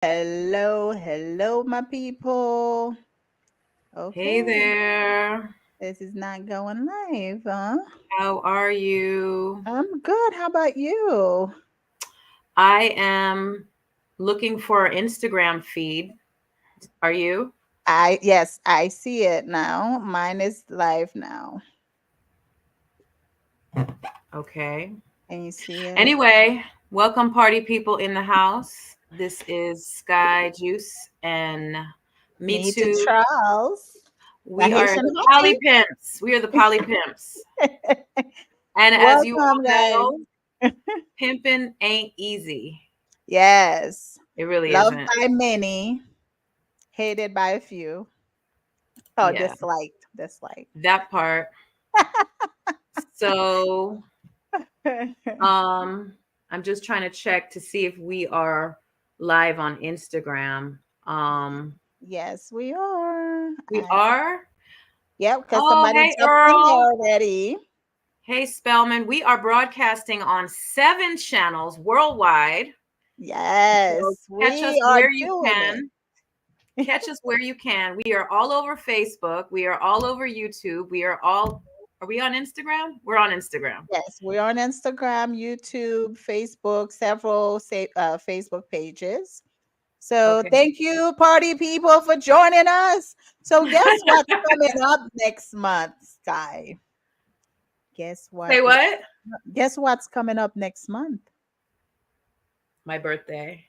Hello, my people. Hey Okay, there. this is not going live, huh? How are you? I'm good. How about you? I am looking for an Instagram feed. Are you? Yes, I see it now. Mine is live now. Okay. Can you see it? Anyway, welcome party people in the house. This is Sky Juice and Me Me to Too. Charles, the We are Haitian the Poly honey. Pimps. We are the Poly Pimps. And as you Welcome, all guys. know, pimping ain't easy. Yes, It really loved isn't. by many, hated by a few. Oh, Yeah, disliked. that part. So Um, I'm just trying to check to see if we are live on Instagram. Yes, we are. We are. Yep, because Oh, somebody hey jumped in there Earl. already. Hey Spellman. We are broadcasting on 7 channels worldwide. So Yes, catch us we are where you doing it. can. Catch us where you can. We are all over Facebook. We are all over YouTube. We are all. Are we on Instagram? We're on Instagram. Yes, we're on Instagram, YouTube, Facebook, several Facebook pages. So Okay. thank you, party people, for joining us. So guess what's coming up next month, Sky? Guess what Say is what? guess what's coming up next month? My birthday.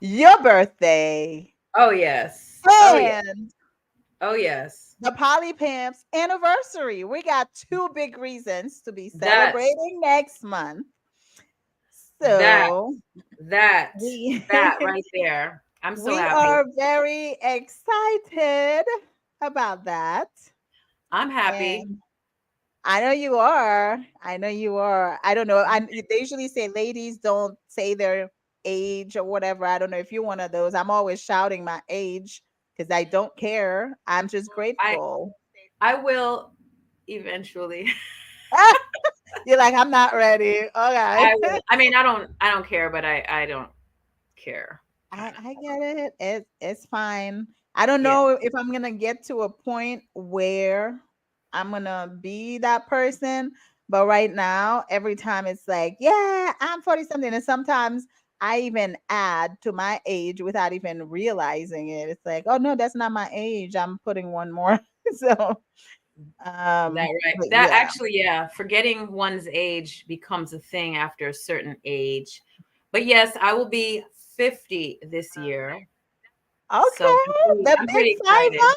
Your birthday. Oh yes. Oh yeah. And Oh yes. the Polly Pimps anniversary. We got two big reasons to be That's celebrating next month. that So that we that right there. I'm so we happy. are very excited about that. I'm happy. And I know you are. I know you are. I don't know. They usually say ladies don't say their age or whatever. I don't know if you're one of those. I'm always shouting my age because I don't care. I'm just I grateful. I will eventually. You're like, I'm not ready. Okay. I will. I mean, I don't care, but I don't care. I get it. It's fine. I don't Yeah. know if I'm gonna get to a point where I'm gonna be that person, but right now, every time it's like, yeah, I'm 40 something, and sometimes I even add to my age without even realizing it. It's like, oh no, that's not my age. I'm putting one more. So, That right. but That yeah, actually, yeah, forgetting one's age becomes a thing after a certain age. But yes, I will be 50 this year. So okay, the I'm big pretty five. excited.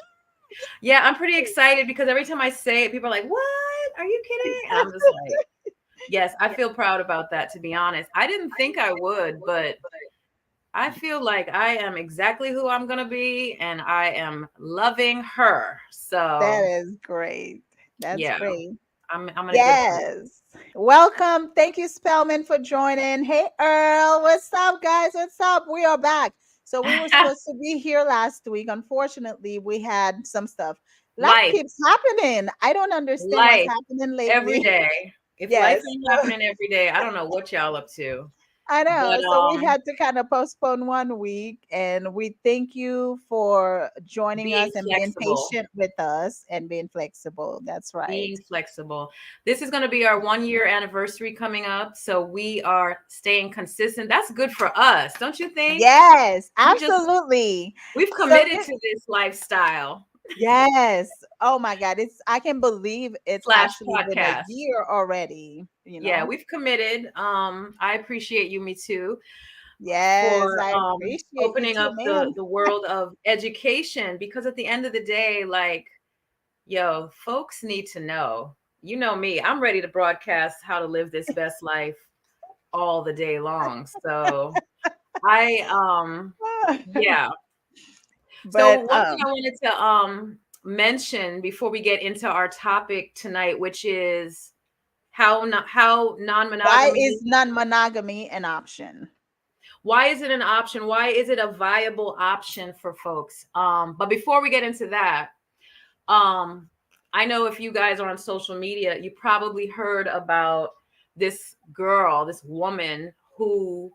Yeah, I'm pretty excited because every time I say it, people are like, "What? Are you kidding?" And I'm just like, yes, I feel proud about that, to be honest. I didn't think I would, but I feel like I am exactly who I'm going to be and I am loving her. That So, is great. That's yeah, great. I'm in a good place. Yes. Welcome. Thank you, Spellman, for joining. Hey, Earl. What's up, guys? What's up? We are back. So we were supposed to be here last week. Unfortunately, we had some stuff. Life Life, keeps happening. I don't understand what's life happening every lately. day. If life Yes. ain't happening every day, I don't know what y'all up to. I But know. So we had to kind of postpone one week, and we thank you for joining being us and being flexible. patient with us and being flexible. That's right. Being flexible. This is going to be our 1 year anniversary coming up. So we are staying consistent. That's good for us, don't you think? Yes, We just absolutely. we've So committed to this lifestyle yes. Oh my God. I can believe it's slash actually been a podcast. year already, Yeah, we've committed. I appreciate you, me too, Yes, for I appreciate you opening too, up ma'am. the world of education because at the end of the day, like, yo, folks need to know. You know me, I'm ready to broadcast how to live this best life all the day long. So I yeah. So But one thing I wanted to mention before we get into our topic tonight, which is how why non-monogamy, is non-monogamy an option? why is it an option? Why is it a viable option for folks? But before we get into that, um I know if you guys are on social media, you probably heard about this girl, this woman who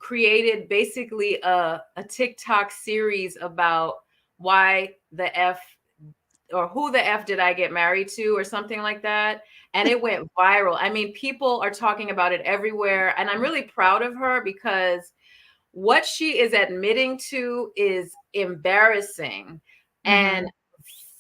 created basically a TikTok series about why the F, or who the F did I get married to, or something like that. And it went viral. I mean, people are talking about it everywhere. And I'm really proud of her because what she is admitting to is embarrassing and Mhm.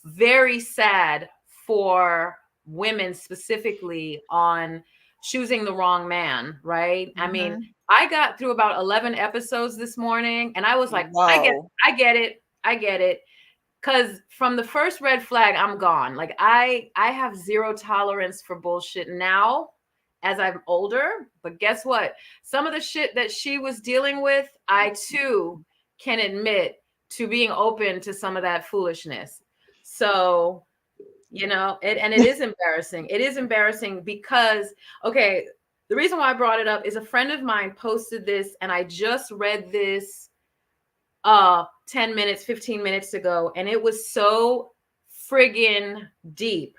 very sad for women specifically on choosing the wrong man, right? I mean, Mhm. I got through about 11 episodes this morning and I was like, Whoa. I get it. I get it. Cause from the first red flag, I'm gone. Like I have zero tolerance for bullshit now as I'm older. But guess what? Some of the shit that she was dealing with, I too can admit to being open to some of that foolishness. So, and it is embarrassing. It is embarrassing because, okay, the reason why I brought it up is a friend of mine posted this, and I just read this 10 minutes, 15 minutes ago, and it was so friggin' deep.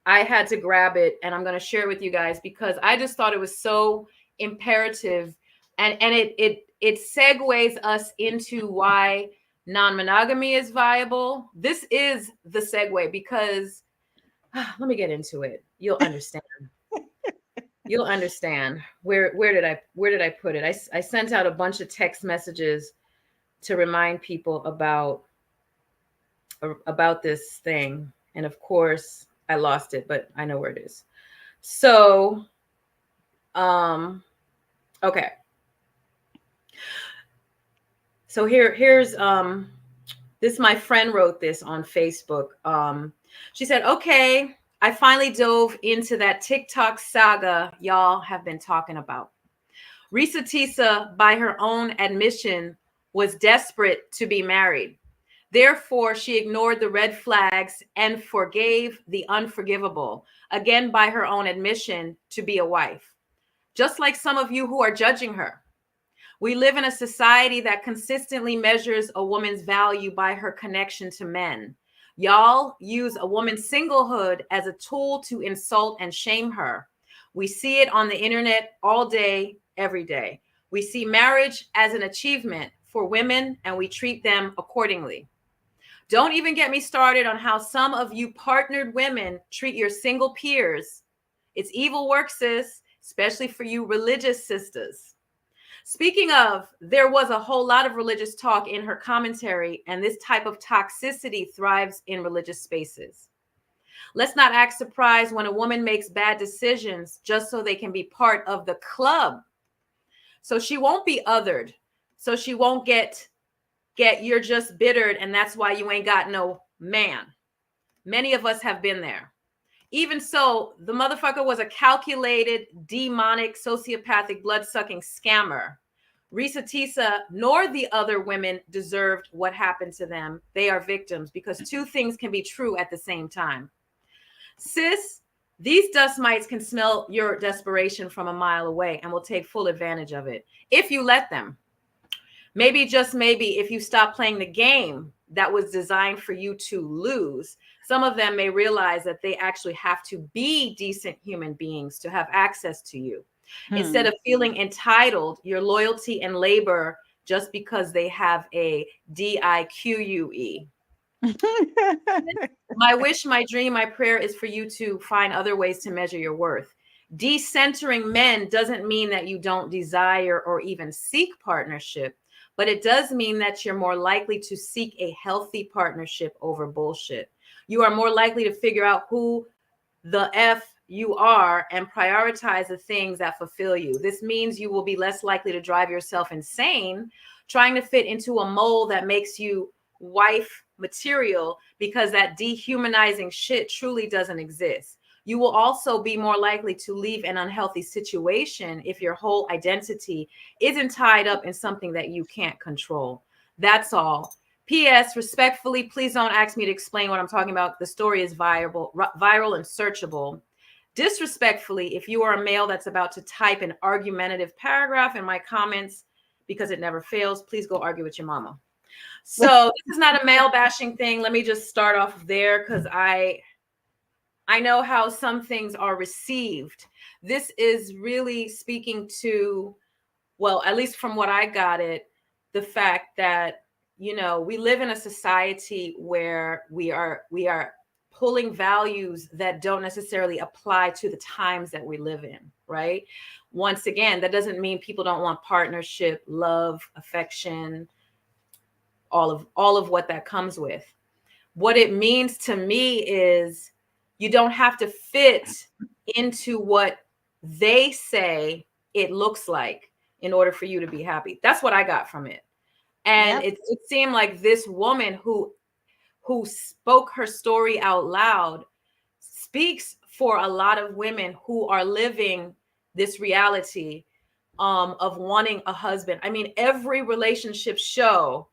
I had to grab it and I'm going to share it with you guys because I just thought it was so imperative, and it segues us into why non-monogamy is viable. This is the segue because let me get into it. You'll understand. You'll understand. Where did I put it? I sent out a bunch of text messages to remind people about this thing, and of course I lost it, but I know where it is. So okay, so here's this, my friend wrote this on Facebook. She said, okay, I finally dove into that TikTok saga y'all have been talking about. Risa Tisa, by her own admission, was desperate to be married. Therefore, she ignored the red flags and forgave the unforgivable, again, by her own admission, to be a wife. Just like some of you who are judging her. We live in a society that consistently measures a woman's value by her connection to men. Y'all use a woman's singlehood as a tool to insult and shame her. We see it on the internet all day, every day. We see marriage as an achievement for women and we treat them accordingly. Don't even get me started on how some of you partnered women treat your single peers. It's evil work, sis, especially for you religious sisters. Speaking of, there was a whole lot of religious talk in her commentary, and this type of toxicity thrives in religious spaces. Let's not act surprised when a woman makes bad decisions just so they can be part of the club. So she won't be othered. So she won't get you're just bittered and that's why you ain't got no man. Many of us have been there. Even so, the motherfucker was a calculated, demonic, sociopathic, blood-sucking scammer. Risa Tisa nor the other women deserved what happened to them. They are victims because two things can be true at the same time. Sis, these dust mites can smell your desperation from a mile away and will take full advantage of it if you let them. Maybe, just maybe, if you stop playing the game that was designed for you to lose, some of them may realize that they actually have to be decent human beings to have access to you. Instead Hmm. of feeling entitled, your loyalty and labor just because they have a DIQUE. My wish, my dream, my prayer is for you to find other ways to measure your worth. Decentering men doesn't mean that you don't desire or even seek partnership, but it does mean that you're more likely to seek a healthy partnership over bullshit. You are more likely to figure out who the F you are and prioritize the things that fulfill you. This means you will be less likely to drive yourself insane trying to fit into a mold that makes you wife material because that dehumanizing shit truly doesn't exist. You will also be more likely to leave an unhealthy situation if your whole identity isn't tied up in something that you can't control. That's all. P.S. Respectfully, please don't ask me to explain what I'm talking about. The story is viral and searchable. Disrespectfully, if you are a male that's about to type an argumentative paragraph in my comments, because it never fails, please go argue with your mama. So this is not a male bashing thing. Let me just start off there because I know how some things are received. This is really speaking to well, at least from what I got it, the fact that, we live in a society where we are pulling values that don't necessarily apply to the times that we live in, right? Once again, that doesn't mean people don't want partnership, love, affection, all of what that comes with. What it means to me is you don't have to fit into what they say it looks like in order for you to be happy. That's what I got from it. And Yep. it seemed like this woman who spoke her story out loud speaks for a lot of women who are living this reality, of wanting a husband. I mean, every relationship show,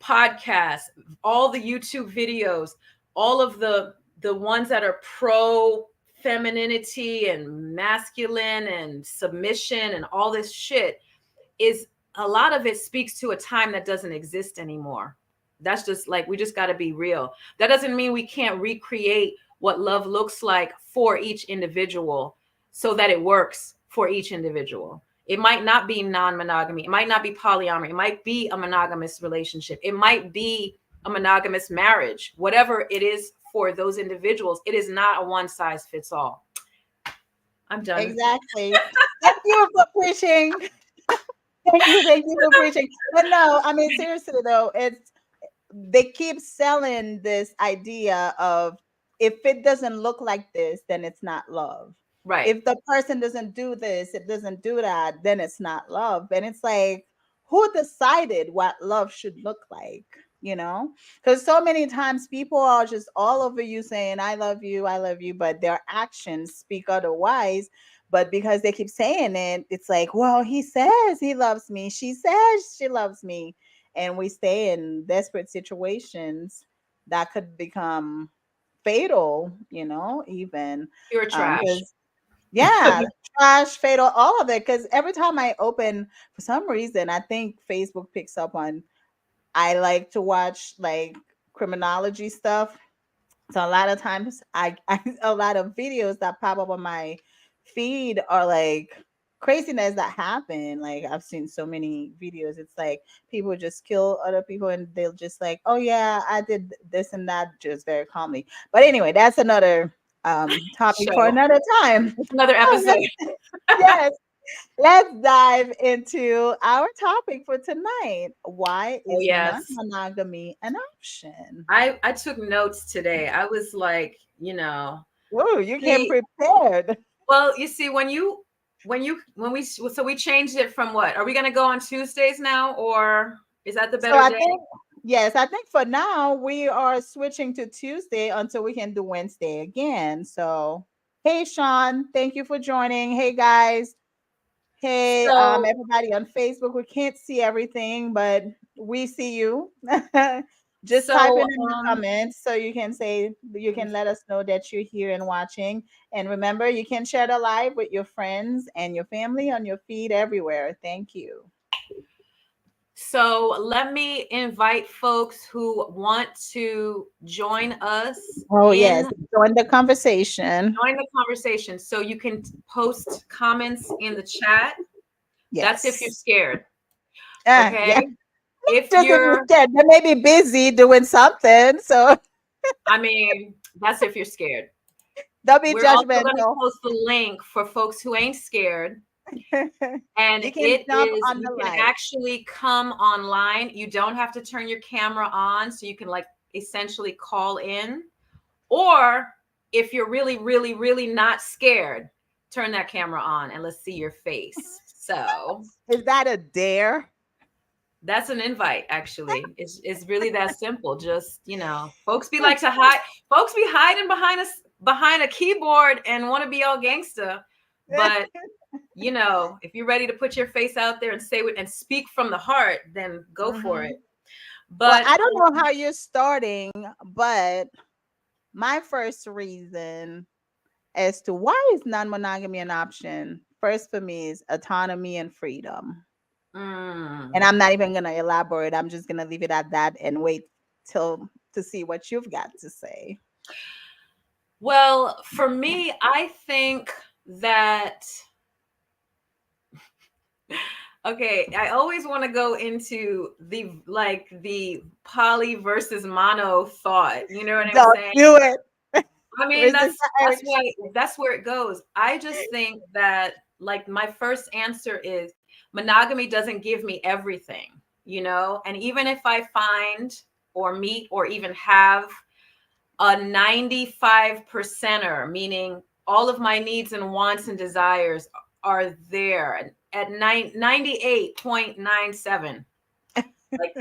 podcasts, all the YouTube videos, all of the ones that are pro femininity and masculine and submission and all this shit, is a lot of it speaks to a time that doesn't exist anymore. That's just like, we just got to be real. That doesn't mean we can't recreate what love looks like for each individual so that it works for each individual. It might not be non-monogamy. It might not be polyamory. It might be a monogamous relationship. It might be a monogamous marriage. Whatever it is for those individuals, it is not a one size fits all. I'm done. Exactly. Thank you for preaching. Thank you for preaching. But no, I mean seriously though, it's they keep selling this idea of if it doesn't look like this, then it's not love. Right. If the person doesn't do this, it doesn't do that, then it's not love. And it's like, who decided what love should look like? You know, because so many times people are just all over you saying, I love you, but their actions speak otherwise. But because they keep saying it, it's like, well, he says he loves me. She says she loves me. And we stay in desperate situations that could become fatal, you know, even. You're trash. Because, yeah, trash, fatal, all of it. Because every time I open, for some reason, I think Facebook picks up on, I like to watch like criminology stuff. So a lot of times I a lot of videos that pop up on my feed are like craziness that happen. Like I've seen so many videos. It's like people just kill other people and they'll just like, oh yeah, I did this and that just very calmly. But anyway, that's another topic for Show. another time. It's another Oh, episode. yes. Let's dive into our topic for tonight. Why Oh is yes. non-monogamy an option? I took notes today. I was like, Oh, you came see, prepared. well, you see, when we so we changed it from what? Are we gonna go on Tuesdays now, or is that the So better I day? think, yes, I think for now we are switching to Tuesday until we can do Wednesday again. So, hey, Sean, thank you for joining. Hey, guys. Hey, So everybody on Facebook. We can't see everything, but we see you. Just type so it in the comments so you can say, you can let us know that you're here and watching. And remember, you can share the live with your friends and your family on your feed everywhere. Thank you. so let me invite folks who want to join us Oh, yes. in Join the conversation. join the conversation. So you can post comments in the chat. That's if you're Yes. scared. Yeah. Okay. If Just if you're you're, scared, they may be busy doing something. So I mean, that's if you're scared. don't be We're also going to judgmental. post the link for folks who ain't scared. And You can it jump is, on you the can light. actually come online. You don't have to turn your camera on. So you can like essentially call in. Or if you're really, really, really not scared, turn that camera on and let's see your face. So Is that a dare? that's an invite, actually. It's really that simple. Just, folks be like to hide, folks be hiding behind a keyboard and want to be all gangster. But if you're ready to put your face out there and say it and speak from the heart, then go for Mhm. it. Well, But I don't know how you're starting, but my first reason as to why is non-monogamy an option, first for me is autonomy and freedom. And mm, I'm not even going to elaborate. I'm just going to leave it at that and wait till to see what you've got to say. well, for me, I think that Okay, I always want to go into the poly versus mono thought. You know what I'm Don't saying? do it. I mean, Resist that's the that's urge. why that's where it goes. I just think that like my first answer is monogamy doesn't give me everything, you know? And even if I find or meet or even have a 95 percenter, meaning all of my needs and wants and desires are there at 98.97. Like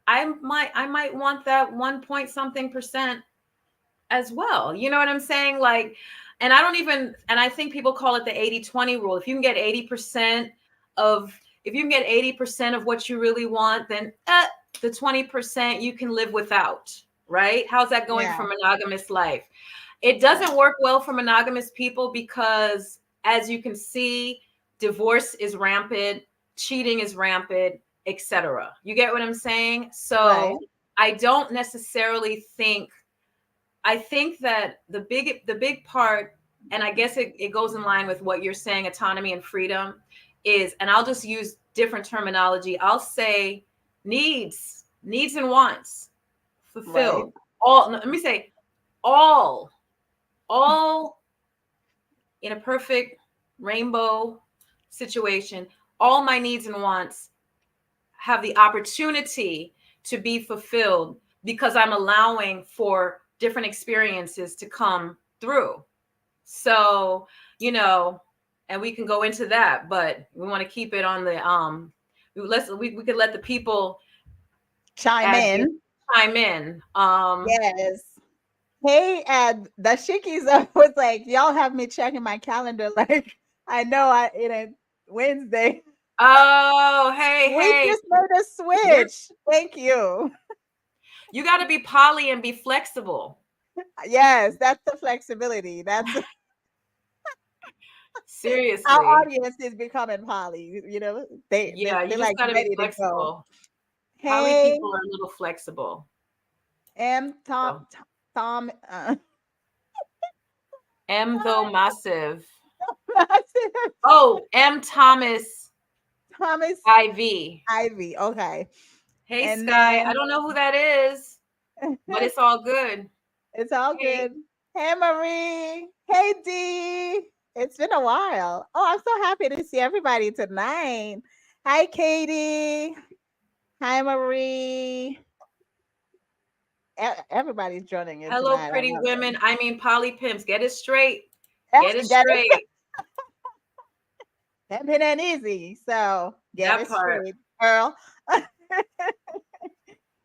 I might want that 1 point something percent as well. You know what I'm saying? Like, and I don't even, and I think people call it the 80-20 rule. If you can get 80% of, if you can get 80% of what you really want, then the 20% you can live without, right? How's that going for Yeah, monogamous life? It right, doesn't work well for monogamous people because, as you can see, divorce is rampant, cheating is rampant, etc. You get what I'm saying? right, So I don't necessarily think, I think that the big part, and I guess it goes in line with what you're saying, autonomy and freedom is, and I'll just use different terminology. I'll say needs and wants right. fulfilled. All, no, let me say all, all in a perfect rainbow situation, all my needs and wants have the opportunity to be fulfilled because I'm allowing for different experiences to come through. So, you know, and we can go into that, but we want to keep it on the we could let the people Chime as they in. chime in. Yes. Hey, the Shikis was like, y'all have me checking my calendar. Like, I know it ain't Wednesday. Oh, hey, We hey. just made a You're switch. Thank you. you got to be poly and be flexible. Yes, that's the flexibility. That's our Seriously. audience is becoming poly. You know, they Yeah, you they're just like got to be ready to go. flexible. Poly Hey, people are a little flexible. M. Tom. So, Tom. M though massive. Massive. Oh, M Thomas Thomas IV. Ivy. Okay, Hey and Sky, I then don't know who that is, but it's all good. it's all Hey, good. Hey, Marie. Hey, Dee. It's been a while. Oh, I'm so happy to see everybody tonight. Hi, Katie. Hi, Marie. Everybody's joining in hello, tonight. I pretty love it. women. I mean, poly pimps. Get it straight. Get it Yes, get it? straight. That ain't easy. So get That it part. straight, girl. So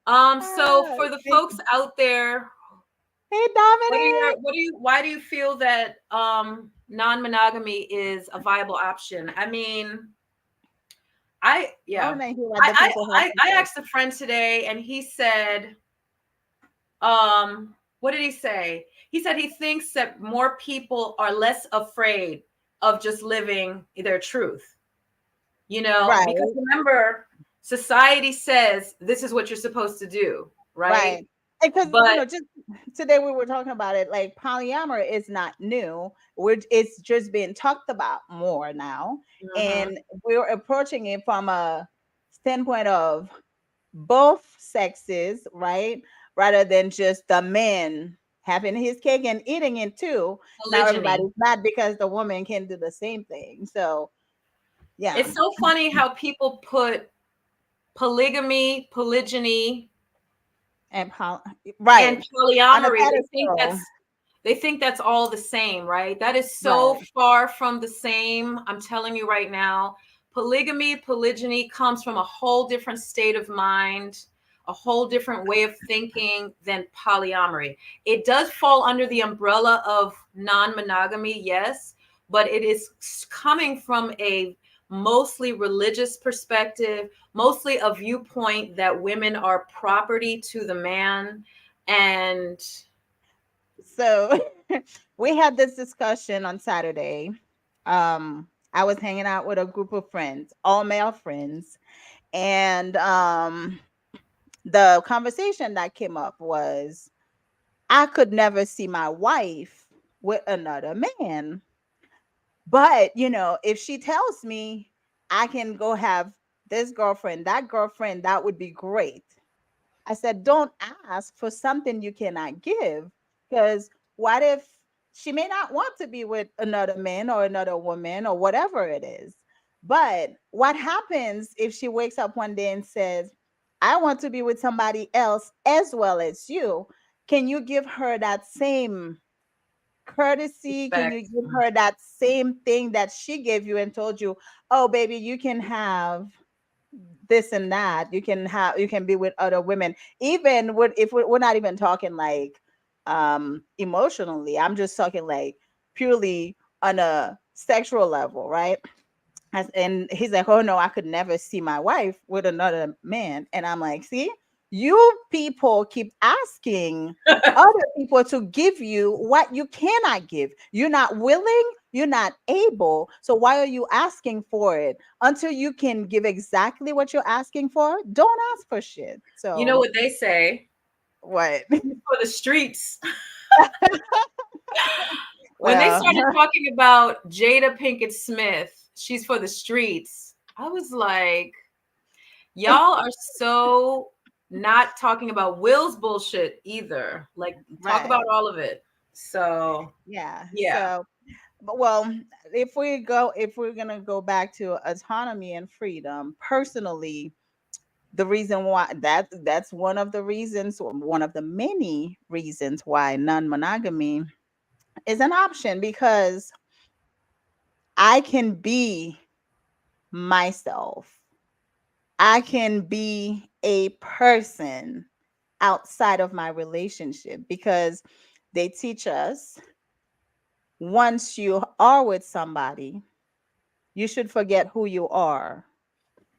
Ah, for the thank folks you. out there, Hey, Dominic. why do you feel that non-monogamy is a viable option? I mean, I I yeah. want to hear what the I people have to I say. asked a friend today and he said, what did he say? He said he thinks that more people are less afraid of just living their truth, you know, because Right. remember, society says this is what you're supposed to do, right? Right. Because, But just today we were talking about it, like polyamory is not new. It's just being talked about more now. mhm, And we're approaching it from a standpoint of both sexes, right? Rather than just the man having his cake and eating it too. Now polygyny. everybody's mad because the woman can do the same thing. So, yeah. It's so funny how people put polygamy, polygyny, And and right. On a polyamory. pedestal. They think that's all the same, right? That is so Right. far from the same. I'm telling you right now, polygamy, polygyny comes from a whole different state of mind, a whole different way of thinking than polyamory. It does fall under the umbrella of non-monogamy, yes, but it is coming from a mostly religious perspective, mostly a viewpoint that women are property to the man. And So we had this discussion on Saturday. I was hanging out with a group of friends, all male friends, and the conversation that came up was I could never see my wife with another man, But, if she tells me I can go have this girlfriend, that girlfriend, that would be great. I said, don't ask for something you cannot give. Because what if she may not want to be with another man or another woman or whatever it is? But what happens if she wakes up one day and says, I want to be with somebody else as well as you? Can you give her that same courtesy? Can you Respect. give her that same thing that she gave you and told you, oh, baby, you can have this and that, you can be with other women, even with, if we're not even talking like emotionally, I'm just talking like purely on a sexual level, right? And he's like, oh no, I could never see my wife with another man. And I'm like, see, you people keep asking other people to give you what you cannot give. You're not willing, you're not able. So why are you asking for it? Until you can give exactly what you're asking for, don't ask for shit. You know So what they say? what? For the streets. When they Well, started talking about Jada Pinkett Smith, she's for the streets. I was like, y'all are so not talking about Will's bullshit either. Like, talk about right. all of it. So, Yeah. yeah. So, but well, if we're gonna go back to autonomy and freedom, personally, the reason why that's one of the reasons, or one of the many reasons why non-monogamy is an option, because I can be myself. I can be a person outside of my relationship, because they teach us, once you are with somebody, you should forget who you are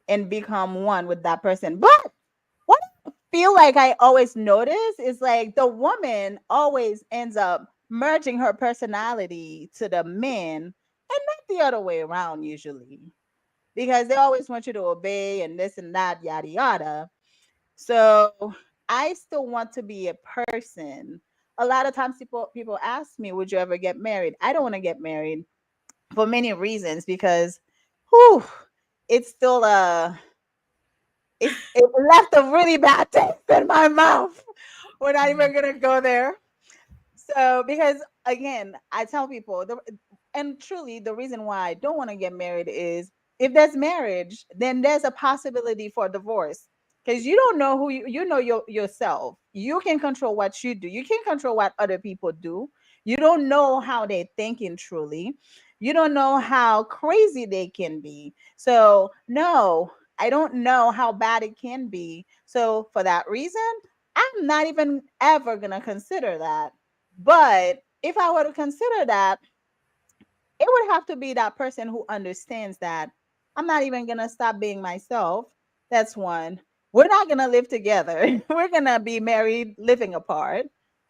and become one with that person. But what I feel like I always notice is like the woman always ends up merging her personality to the man, and not the other way around usually, because they always want you to obey and this and that, yada yada. So I still want to be a person. A lot of times people ask me, would you ever get married? I don't want to get married for many reasons, because whew, it's still it left a really bad taste in my mouth. We're not even gonna go there. So, because again, I tell people, and truly, the reason why I don't want to get married is, if there's marriage, then there's a possibility for divorce. Because you don't know who you know yourself. You can control what you do. You can control what other people do. You don't know how they're thinking truly. You don't know how crazy they can be. So, no, I don't know how bad it can be. So, for that reason, I'm not even ever going to consider that. But if I were to consider that, it would have to be that person who understands that I'm not even going to stop being myself. That's one. We're not going to live together. We're going to be married, living apart.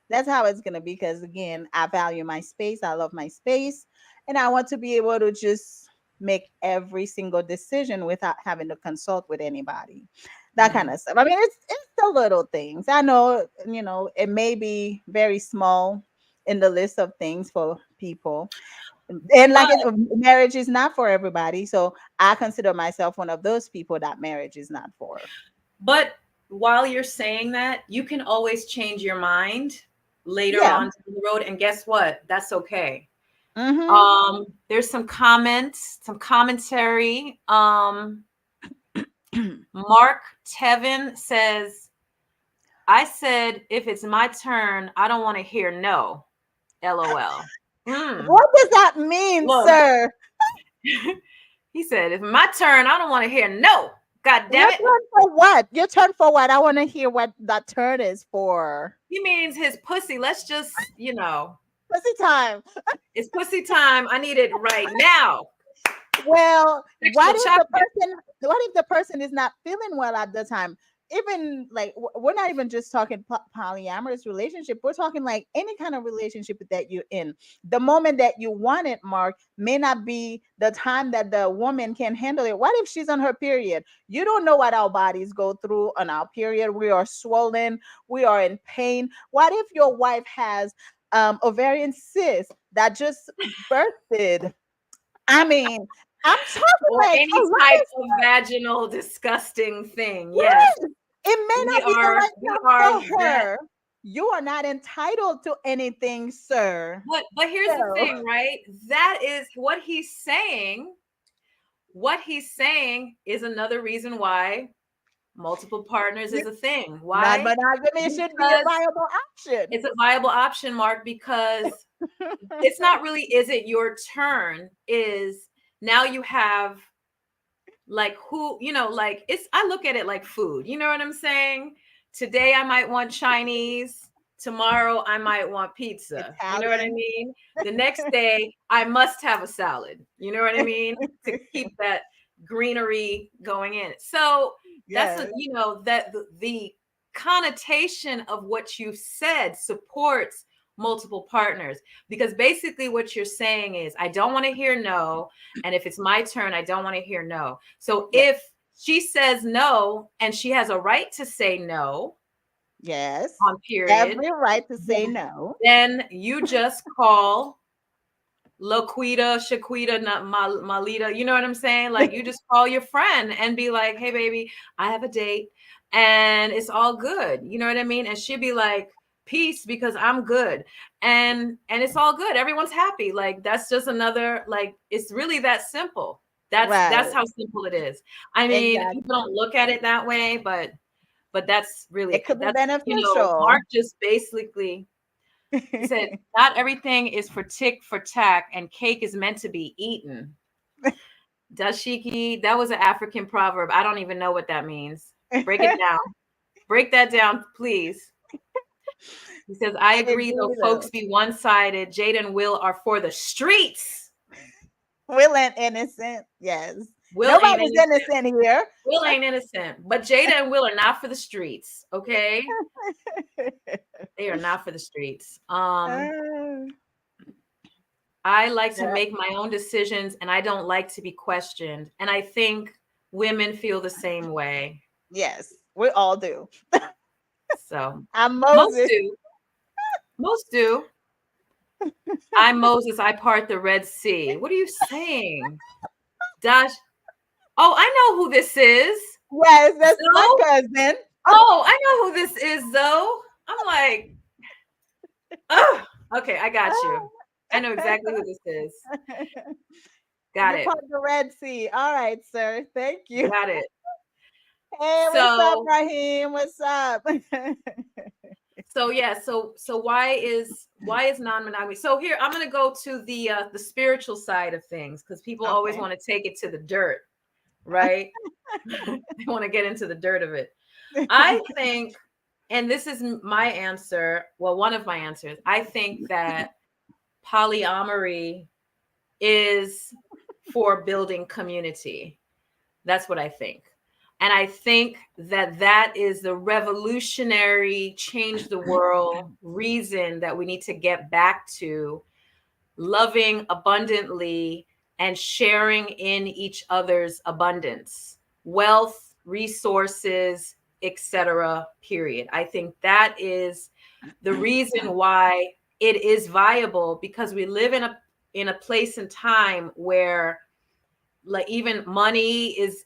That's how it's going to be, because, again, I value my space. I love my space. And I want to be able to just make every single decision without having to consult with anybody. That kind Mm. of stuff. I mean, it's the little things. I know, it may be very small in the list of things for people, and But marriage is not for everybody. So I consider myself one of those people that marriage is not for. but while you're saying that, you can always change your mind later Yeah. on down the road. And guess what? That's okay. Mm-hmm. There's some comments, some commentary. Mark Tevin says, I said, if it's my turn, I don't want to hear no. LOL. What does that mean, Look, sir? he said, if my turn, I don't want to hear no. God damn Your it. turn for what? Your turn for what? I want to hear what that turn is for. He means his pussy. Let's just, Pussy time. it's pussy time. I need it right now. Well, Sexual chocolate. what if the person is not feeling well at the time? Even like we're not even just talking polyamorous relationship. We're talking like any kind of relationship that you're in. The moment that you want it, Mark, may not be the time that the woman can handle it. What if she's on her period? You don't know what our bodies go through on our period. We are swollen. We are in pain. What if your wife has ovarian cyst that just birthed? I mean, I'm talking or like a any lot type of of vaginal disgusting thing. Yes. yes. It may not be the We right are time for that. her. You are not entitled to anything, sir. But here's the So, thing, right? That is what he's saying. What he's saying is another reason why multiple partners is a thing. Why? non-monogamy should be a Because viable option. it's a viable option, Mark, because it's not really, is it your turn? Is now you have like who, like I look at it like food. You know what I'm saying? Today I might want Chinese. Tomorrow I might want pizza. You know what I Italian. mean? The next day I must have a salad. You know what I mean? To keep that greenery going in. So that's Yes. that the connotation of what you said supports multiple partners, because basically what you're saying is I don't want to hear no, and if it's my turn I don't want to hear no. So Yes. if she says no and she has a right to say no Yes. on period, Every right to say then, no. then you just call Laquita, Shaquita, not Malita. You know what I'm saying? Like you just call your friend and be like, "Hey, baby, I have a date, and it's all good." You know what I mean? And she'd be like, "Peace," because I'm good, and it's all good. Everyone's happy. Like that's just another. Like it's really that simple. That's Right. how simple it is. I mean, people Exactly. don't look at it that way, but that's It really could be Mark beneficial. just basically he said, not everything is for tick for tack, and cake is meant to be eaten. Dashiki, that was an African proverb. I don't even know what that means. Break it down. Break that down, please. He says, I I agree, though agree folks though. be one sided. Jada and Will are for the streets. Will ain't innocent. Yes. Will ain't Nobody's innocent. innocent here. Will ain't innocent. But Jada and Will are not for the streets. Okay. They are not for the streets. Uh, I like to yeah. make my own decisions and I don't like to be questioned. And I think women feel the same way. Yes. We all do. So I'm most Moses. do. Most do. I'm Moses. I part the Red Sea. What are you saying? Dash. Oh, I know who this is. Yes, that's my Zoe? cousin. Oh, I know who this is, Zoe. I'm like, oh, okay, I got you. I know exactly who this is. Got You it. part the Red Sea. All right, sir. Thank you. Got it. Hey, what's up, So Raheem? What's up? yeah, so why is non-monogamy? So here I'm going to go to the spiritual side of things, because people always Okay. want to take it to the dirt, right? They want to get into the dirt of it. I think, and this is my answer, well, one of my answers, I think that polyamory is for building community. That's what I think. And I think that that is the revolutionary, change the world reason that we need to get back to loving abundantly and sharing in each other's abundance, wealth, resources, etc. Period. I think that is the reason why it is viable, because we live in a place and time where like even money is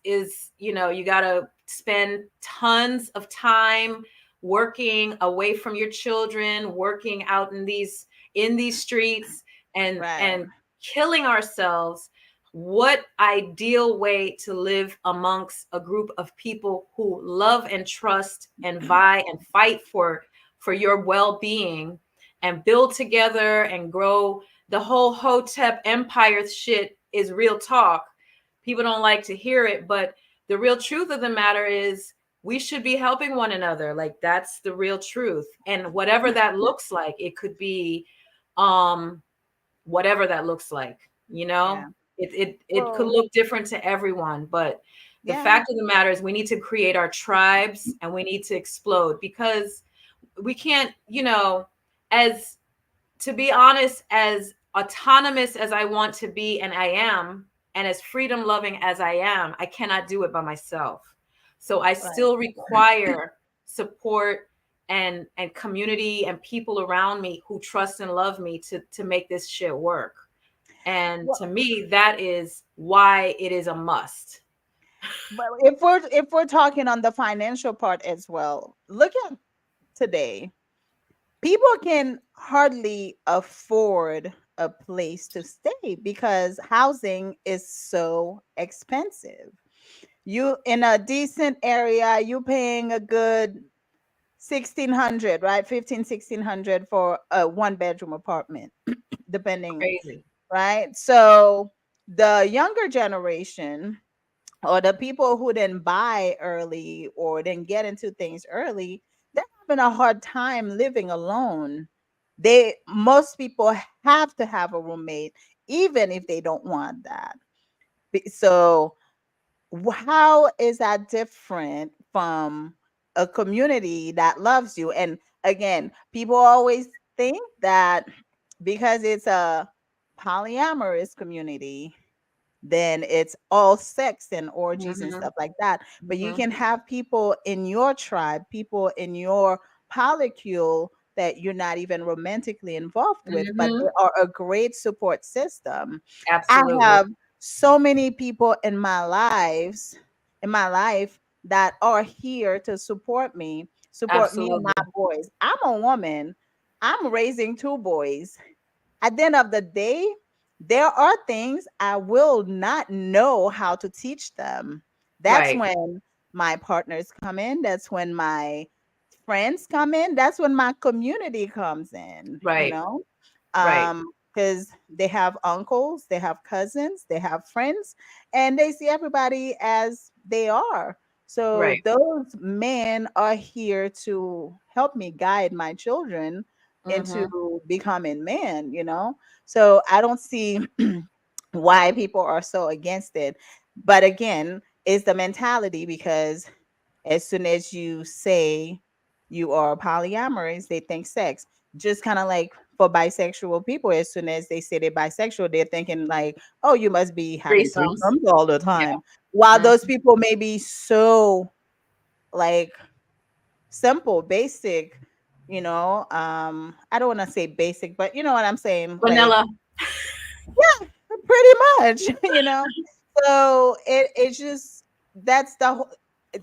you got to spend tons of time working away from your children, working out in these streets, Right. and killing ourselves. What ideal way to live amongst a group of people who love and trust and vie and fight for your well-being and build together and grow. The whole Hotep empire shit is real talk. People don't like to hear it, but the real truth of the matter is we should be helping one another. Like that's the real truth. And whatever that looks like, it could be um whatever that looks like, you know? Yeah. It could Well, look different to everyone, but the yeah. fact of the matter is we need to create our tribes and we need to explode, because we can't, as to be honest, as autonomous as I want to be, and I am, and as freedom loving as I am, I cannot do it by myself. So I Right. still require support and community and people around me who trust and love me to make this shit work. And Well, to me, that is why it is a must. but if we're talking on the financial part as well, look at today. People can hardly afford a place to stay because housing is so expensive. You in a decent area, you paying a good 1600, right? 15, 1600 for a one bedroom apartment, depending, Crazy. right? So the younger generation or the people who didn't buy early or didn't get into things early, they're having a hard time living alone. Most people have to have a roommate, even if they don't want that. So how is that different from a community that loves you? And again, people always think that because it's a polyamorous community, then it's all sex and orgies and Hmm. stuff like that. But you Hmm. can have people in your tribe, people in your polycule that you're not even romantically involved with, but they Hmm. are a great support system. I Absolutely. have so many people in my life that are here to support me and my Absolutely. boys. I'm a woman. I'm raising two boys. At the end of the day, there are things I will not know how to teach them. That's Right. when my partners come in. That's when my friends come in. That's when my community comes in, you Right. know? Right. Because they have uncles, they have cousins, they have friends, and they see everybody as they are. So Right. those men are here to help me guide my children into Hmm. becoming men, So I don't see why people are so against it. But again, it's the mentality because as soon as you say you are polyamorous, they think sex. Just kind of like for bisexual people, as soon as they say they're bisexual, they're thinking like, oh, you must be having Threesomes. threesomes all the Yeah. time. While Hmm. those people may be so like simple, basic, I don't want to say basic, but you know what I'm saying? Like, Vanilla. yeah, pretty much, So it's just that's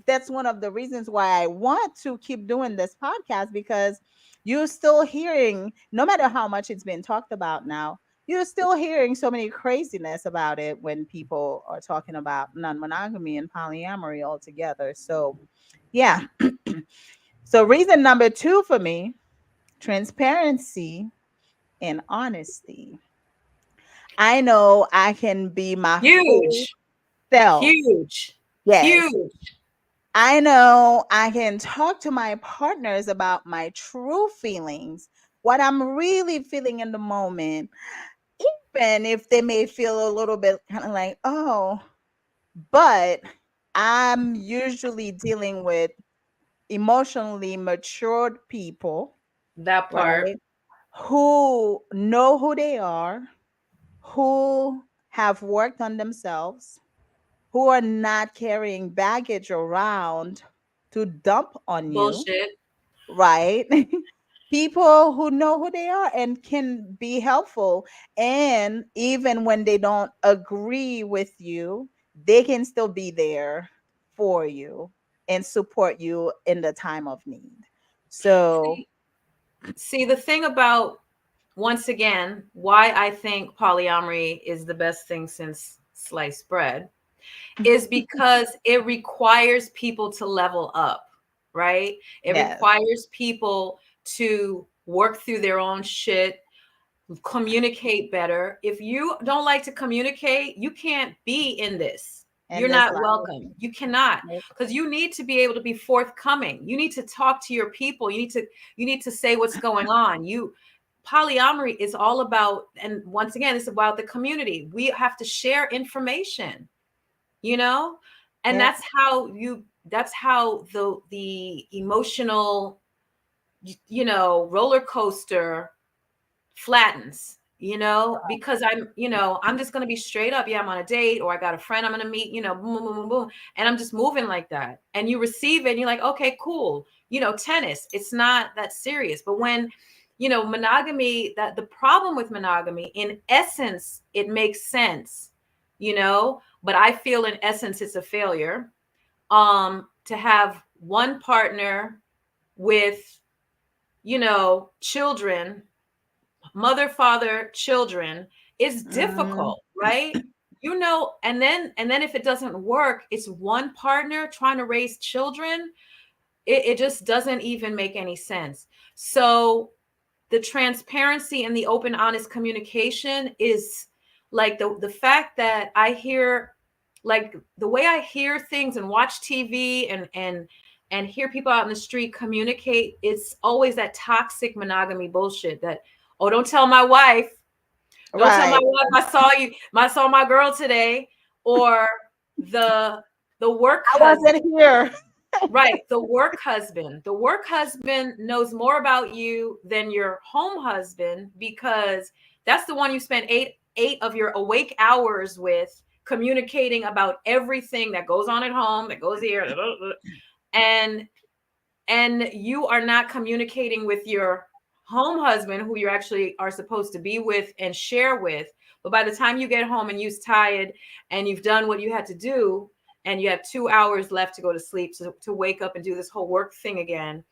that's one of the reasons why I want to keep doing this podcast because you're still hearing, no matter how much it's been talked about now, you're still hearing so many craziness about it when people are talking about non-monogamy and polyamory all together. So, yeah. So reason number two for me, transparency and honesty. I know I can be my full Huge. self. Huge. Yes. Huge. I know I can talk to my partners about my true feelings, what I'm really feeling in the moment, even if they may feel a little bit kind of like, oh, but I'm usually dealing with emotionally matured people, That part. right? Who know who they are, who have worked on themselves, who are not carrying baggage around to dump on you, Bullshit. right? People who know who they are and can be helpful. And even when they don't agree with you, they can still be there for you and support you in the time of need. So, See, see, the thing about, once again, why I think polyamory is the best thing since sliced bread is because it requires people to level up, right? It yes, requires people to work through their own shit, communicate better. If you don't like to communicate, you can't be in this. and You're this not life. welcome. You cannot, because you need to be able to be forthcoming. You need to talk to your people. You need to say what's going on. You Polyamory is all about, and once again, it's about the community. We have to share information, you know? And Yep. that's how the emotional, roller coaster flattens, because I'm just going to be straight up. Yeah, I'm on a date, or I got a friend I'm going to meet, boom, boom, boom, boom, boom. And I'm just moving like that. And you receive it and you're like, okay, cool. Tennis, it's not that serious. But when monogamy, that the problem with monogamy, in essence, it makes sense, but I feel in essence it's a failure. To have one partner with, children, mother, father, children, is Mm, difficult, right? And then if it doesn't work, it's one partner trying to raise children. It just doesn't even make any sense. So the transparency and the open, honest communication is like the fact that I hear, like the way I hear things and watch TV and hear people out in the street communicate, it's always that toxic monogamy bullshit that, oh, don't tell my wife. Don't tell my right. wife I saw you, I saw my girl today. Or the the work I husband. wasn't here. Right. The work husband. The work husband knows more about you than your home husband, because that's the one you spend eight of your awake hours with, communicating about everything that goes on at home, that goes here, and you are not communicating with your home husband, who you actually are supposed to be with and share with. But by the time you get home and you're tired and you've done what you had to do, and you have 2 hours left to go to sleep, to wake up and do this whole work thing again,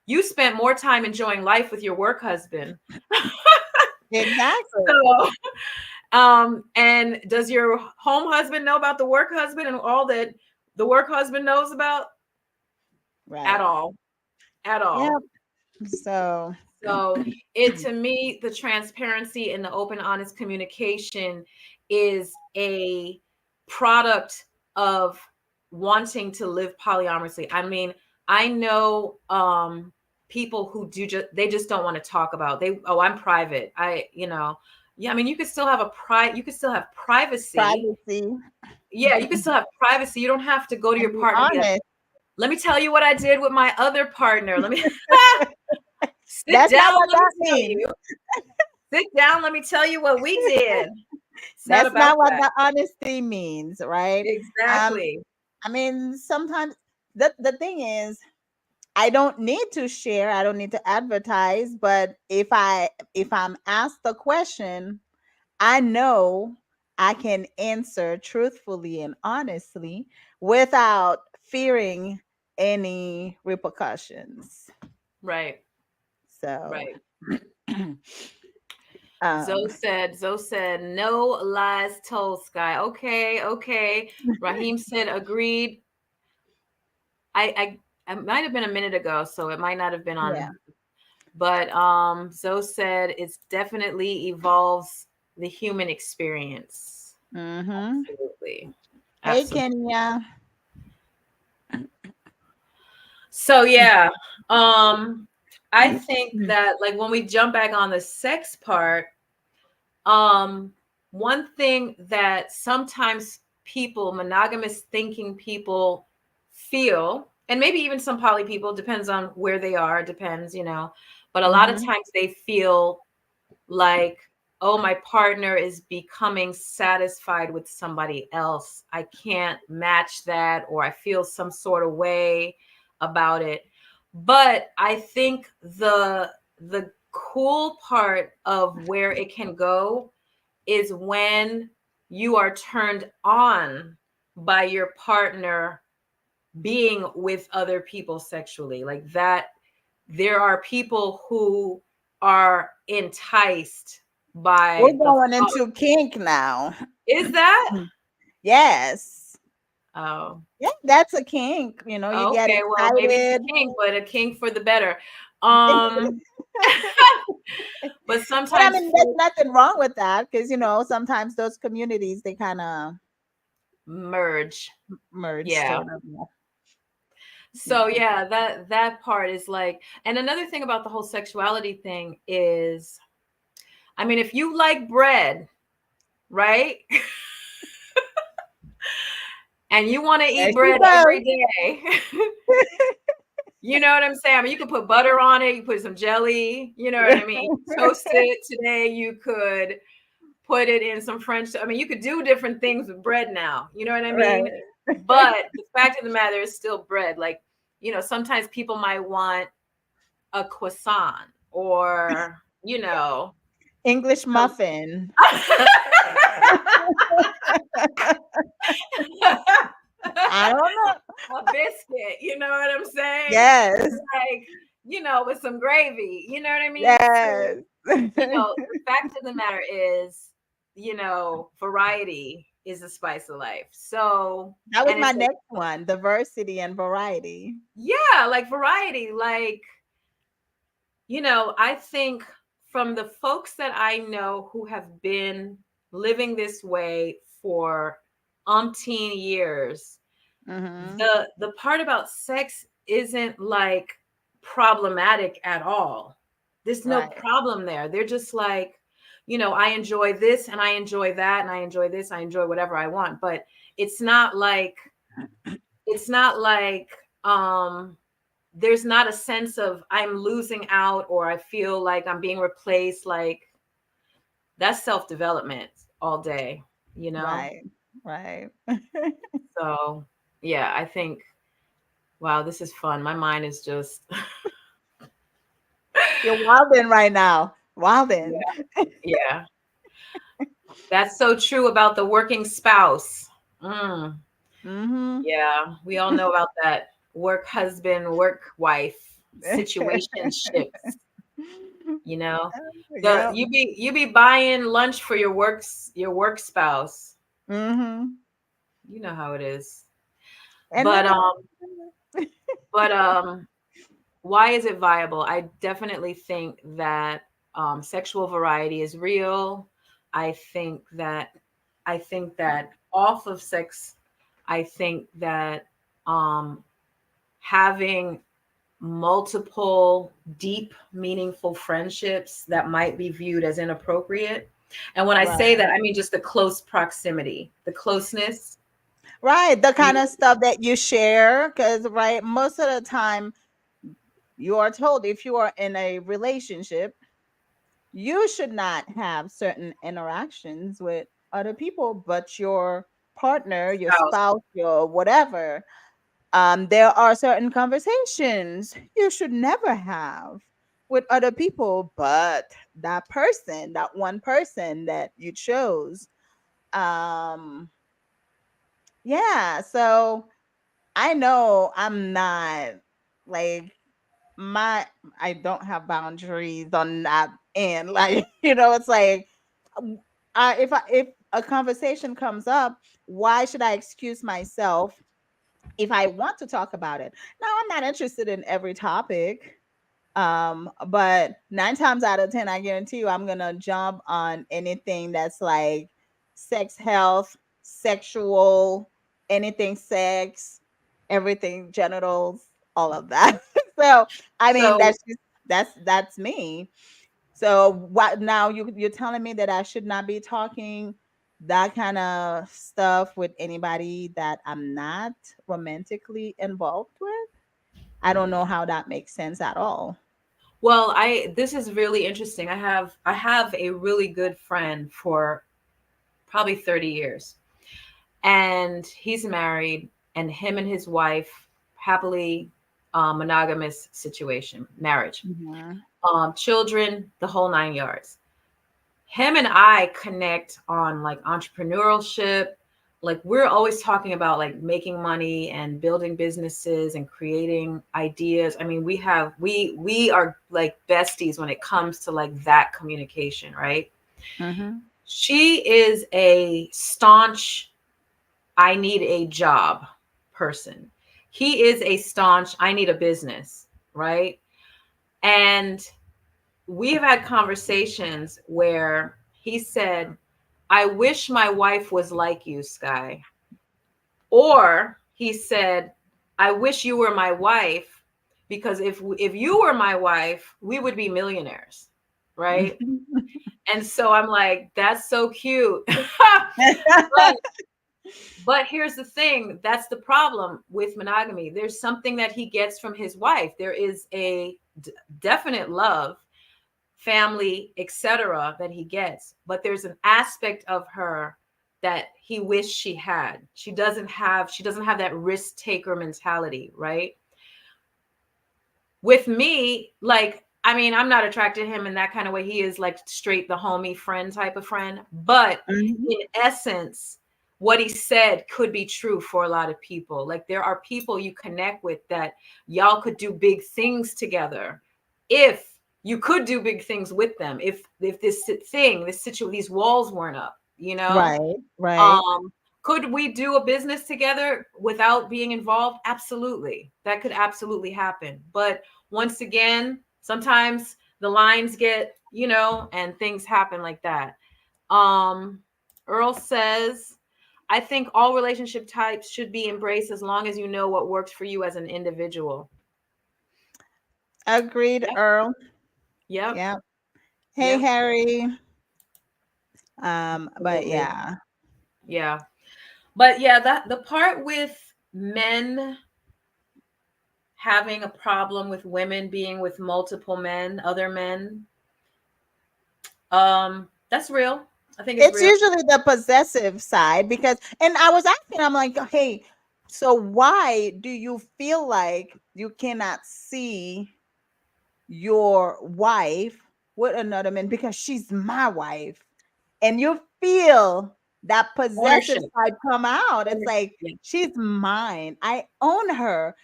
you spent more time enjoying life with your work husband. Exactly. So, and does your home husband know about the work husband and all that the work husband knows about? At Right. all. At all. Yep. So, So it, to me, the transparency and the open, honest communication is a product of wanting to live polyamorously. I mean, I know people who they just don't want to talk about, I'm private. Yeah, I mean, you could still have privacy. privacy Yeah, you can still have privacy. You don't have to go to and your be partner and be like, honest. let me tell you what I did with my other partner. Let me sit That's not down. what Let me that tell means. you. Sit down. Let me tell you what we did. It's not That's about not what that. the honesty means, right? Um, Exactly. I mean, sometimes the thing is, I don't need to share, I don't need to advertise, but if I'm asked a question, I know I can answer truthfully and honestly without fearing any repercussions. Right. So, Right. um, Zoe said, no lies told, Sky. Okay. Okay. Raheem said, agreed. I might have been a minute ago, so it might not have been on. yeah. But Zoe said it's definitely evolves the human experience. Mm-hmm. Absolutely. Hey, Absolutely. Kenya. So yeah, um, I think that, like, when we jump back on the sex part, um, one thing that sometimes people, monogamous thinking people, feel, and maybe even some poly people, depends on where they are, depends, but a lot of Mm-hmm. times they feel like, oh, my partner is becoming satisfied with somebody else. I can't match that, or I feel some sort of way about it. But I think the cool part of where it can go is when you are turned on by your partner being with other people sexually. Like that, there are people who are enticed We're by the going thought. into kink now. Is that? Yes. Oh, Yeah, that's a kink. You get okay. Well, maybe it's excited. a kink, but a kink for the better. Um, but But I sometimes mean, there's folks nothing wrong with that because sometimes those communities they kind of merge. merge, Yeah. sort of. Yeah. So Yeah. yeah, that part is like, and another thing about the whole sexuality thing is, I mean, if you like bread, right? And you want to There eat she bread every goes. day. You know what I'm saying? I mean, you could put butter on it, you put some jelly, you know what I mean? Toast it today, you could put it in some French. I mean, you could do different things with bread now, you know what I mean? Right. But the fact of the matter is still bread. Like, sometimes people might want a croissant. or, you know, English some- muffin. I don't know. a biscuit, you know what I'm saying? Yes. Like, with some gravy, you know what I mean? So, Yes. the fact of the matter is, variety is the spice of life. So, That was and my it's like, next one, diversity and variety. yeah, like variety, like, I think from the folks that I know who have been living this way for umpteen years, Mhm. the part about sex isn't like problematic at all. There's no Right. problem there. They're just like, I enjoy this and I enjoy that and I enjoy this, I enjoy whatever I want. But it's not like it's not like there's not a sense of I'm losing out or I feel like I'm being replaced. Like, that's self-development all day, you know? Right. Right. So yeah, I think, wow, this is fun. My mind is just You're wildin' right now. Wildin'. yeah, yeah. That's so true about the working spouse. Mm, Mhm. yeah, we all know about that work husband, work wife situationships. You know, the Yep. you be buying lunch for your work spouse. Mhm. You know how it is. And But then but why is it viable? I definitely think that sexual variety is real. I think that off of sex, I think that um, having multiple deep, meaningful friendships that might be viewed as inappropriate. And when I say right. that, I mean just the close proximity, the closeness. Right. The kind You, of stuff that you share. Because, right, most of the time you are told if you are in a relationship, you should not have certain interactions with other people but your partner, your spouse. spouse, your whatever. There are certain conversations you should never have with other people but that person, that one person that you chose. Um, yeah, so I know I'm not like my I don't have boundaries on that end. Like, it's like um, if a conversation comes up, why should I excuse myself if I want to talk about it? Now, I'm not interested in every topic. But 9 times out of 10, I guarantee you I'm gonna jump on anything that's like sex health, sexual, anything sex, everything genitals, all of that. So I mean So, that's me. So what now you're telling me that I should not be talking that kind of stuff with anybody that I'm not romantically involved with? I don't know how that makes sense at all. well, I this is really interesting. I have a really good friend for probably 30 years. And he's married, and him and his wife happily monogamous situation, marriage, Mhm. children, the whole 9 yards. Him and I connect on like entrepreneurship. Like, we're always talking about like making money and building businesses and creating ideas. I mean, we are like besties when it comes to like that communication, right? Mhm. She is a staunch I need a job person. He is a staunch I need a business, right? And we've had conversations where he said, I wish my wife was like you, Sky. Or he said, I wish you were my wife, because if you were my wife, we would be millionaires, right? And so I'm like, that's so cute. But here's the thing, that's the problem with monogamy. There's something that he gets from his wife. There is a definite love, family, etc., that he gets, but there's an aspect of her that he wished she had. She doesn't have that risk taker mentality, right? With me, like, I mean, I'm not attracted to him in that kind of way. He is like straight the homie friend type of friend. But Mhm. in essence, what he said could be true for a lot of people. Like there are people you connect with that y'all could do big things together if you could do big things with them. If this situation, these walls weren't up, you know? Right, right. Um, could we do a business together without being involved? Absolutely. That could absolutely happen. But once again, sometimes the lines get, and things happen like that. Um, Earl says, I think all relationship types should be embraced as long as you know what works for you as an individual. Agreed, Yep. Earl. Yep. Yeah. Hey, Yep. Harry. But Absolutely. yeah. Yeah. But yeah, that the part with men having a problem with women being with multiple men, other men, that's real. I think it's It's real. usually the possessive side because, and I was asking, I'm like, hey, so why do you feel like you cannot see your wife with another man because she's my wife? And you feel that possessive Ownership. side come out. It's Ownership. like, she's mine. I own her.